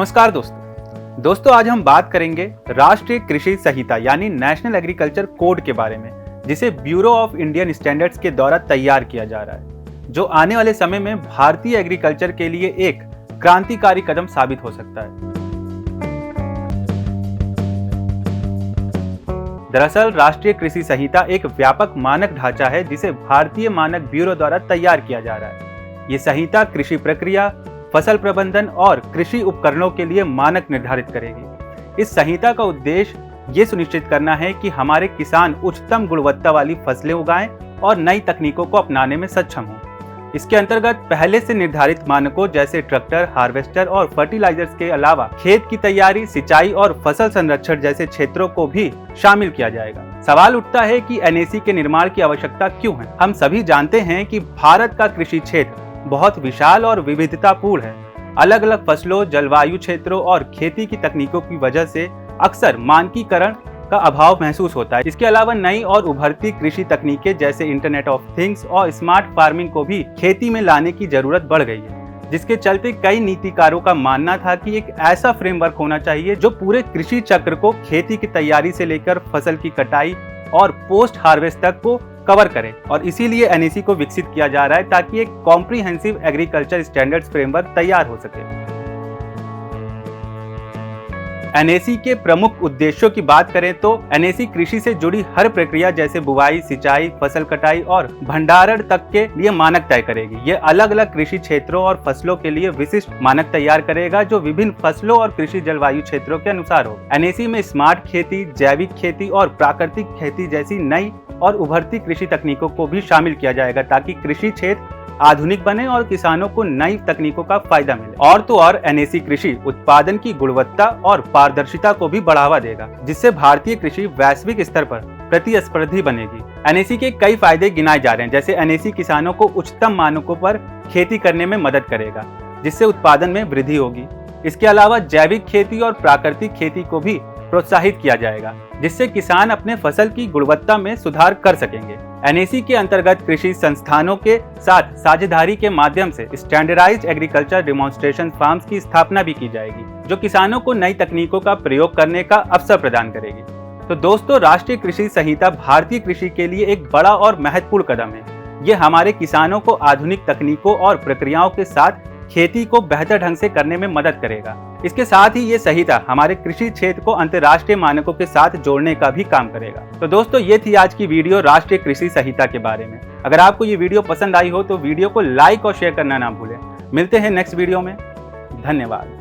नमस्कार दोस्तों, आज हम बात करेंगे राष्ट्रीय कृषि संहिता यानी नेशनल एग्रीकल्चर कोड के बारे में, जिसे ब्यूरो ऑफ इंडियन स्टैंडर्ड्स के द्वारा तैयार किया जा रहा है, जो आने वाले समय में भारतीय एग्रीकल्चर के लिए एक क्रांतिकारी कदम साबित हो सकता है। दरअसल राष्ट्रीय कृषि संहिता एक व्यापक मानक ढांचा है जिसे भारतीय मानक ब्यूरो द्वारा तैयार किया जा रहा है। ये संहिता कृषि प्रक्रिया, फसल प्रबंधन और कृषि उपकरणों के लिए मानक निर्धारित करेगी। इस संहिता का उद्देश्य ये सुनिश्चित करना है कि हमारे किसान उच्चतम गुणवत्ता वाली फसलें उगाएं और नई तकनीकों को अपनाने में सक्षम हों। इसके अंतर्गत पहले से निर्धारित मानकों जैसे ट्रैक्टर, हार्वेस्टर और फर्टिलाइजर्स के अलावा खेत की तैयारी, सिंचाई और फसल संरक्षण जैसे क्षेत्रों को भी शामिल किया जाएगा। सवाल उठता है कि एनएसी के निर्माण की आवश्यकता क्यों है? हम सभी जानते हैं कि भारत का कृषि क्षेत्र बहुत विशाल और विविधतापूर्ण है। अलग अलग फसलों, जलवायु क्षेत्रों और खेती की तकनीकों की वजह से अक्सर मानकीकरण का अभाव महसूस होता है। इसके अलावा नई और उभरती कृषि तकनीकें जैसे इंटरनेट ऑफ थिंग्स और स्मार्ट फार्मिंग को भी खेती में लाने की जरूरत बढ़ गई है, जिसके चलते कई नीतिकारों का मानना था कि एक ऐसा फ्रेमवर्क होना चाहिए जो पूरे कृषि चक्र को खेती की तैयारी से लेकर फसल की कटाई और पोस्ट हार्वेस्ट तक को कवर करे। और इसीलिए एनएसी को विकसित किया जा रहा है ताकि एक कॉम्प्रिहेंसिव एग्रीकल्चर स्टैंडर्ड्स फ्रेमवर्क तैयार हो सके। एनएसी के प्रमुख उद्देश्यों की बात करें तो एनएसी कृषि से जुड़ी हर प्रक्रिया जैसे बुवाई, सिंचाई, फसल कटाई और भंडारण तक के लिए मानक तय करेगी। ये अलग अलग कृषि क्षेत्रों और फसलों के लिए विशिष्ट मानक तैयार करेगा जो विभिन्न फसलों और कृषि जलवायु क्षेत्रों के अनुसार हो। एनएसी में स्मार्ट खेती, जैविक खेती और प्राकृतिक खेती जैसी नई और उभरती कृषि तकनीकों को भी शामिल किया जाएगा ताकि कृषि क्षेत्र आधुनिक बने और किसानों को नई तकनीकों का फायदा मिले। और तो और एनएसी कृषि उत्पादन की गुणवत्ता और पारदर्शिता को भी बढ़ावा देगा, जिससे भारतीय कृषि वैश्विक स्तर पर प्रतिस्पर्धी बनेगी। एनएसी के कई फायदे गिनाए जा रहे हैं, जैसे एनएसी किसानों को उच्चतम मानकों पर खेती करने में मदद करेगा, जिससे उत्पादन में वृद्धि होगी। इसके अलावा जैविक खेती और प्राकृतिक खेती को भी प्रोत्साहित किया जाएगा, जिससे किसान अपने फसल की गुणवत्ता में सुधार कर सकेंगे। एनएसी के अंतर्गत कृषि संस्थानों के साथ साझेदारी के माध्यम से स्टैंडर्डाइज्ड एग्रीकल्चर डेमोन्स्ट्रेशन फार्म्स की स्थापना भी की जाएगी, जो किसानों को नई तकनीकों का प्रयोग करने का अवसर प्रदान करेगी। तो दोस्तों, राष्ट्रीय कृषि संहिता भारतीय कृषि के लिए एक बड़ा और महत्वपूर्ण कदम है। ये हमारे किसानों को आधुनिक तकनीकों और प्रक्रियाओं के साथ खेती को बेहतर ढंग से करने में मदद करेगा। इसके साथ ही ये संहिता हमारे कृषि क्षेत्र को अंतर्राष्ट्रीय मानकों के साथ जोड़ने का भी काम करेगा। तो दोस्तों, ये थी आज की वीडियो राष्ट्रीय कृषि संहिता के बारे में। अगर आपको ये वीडियो पसंद आई हो तो वीडियो को लाइक और शेयर करना ना भूलें। मिलते हैं नेक्स्ट वीडियो में। धन्यवाद।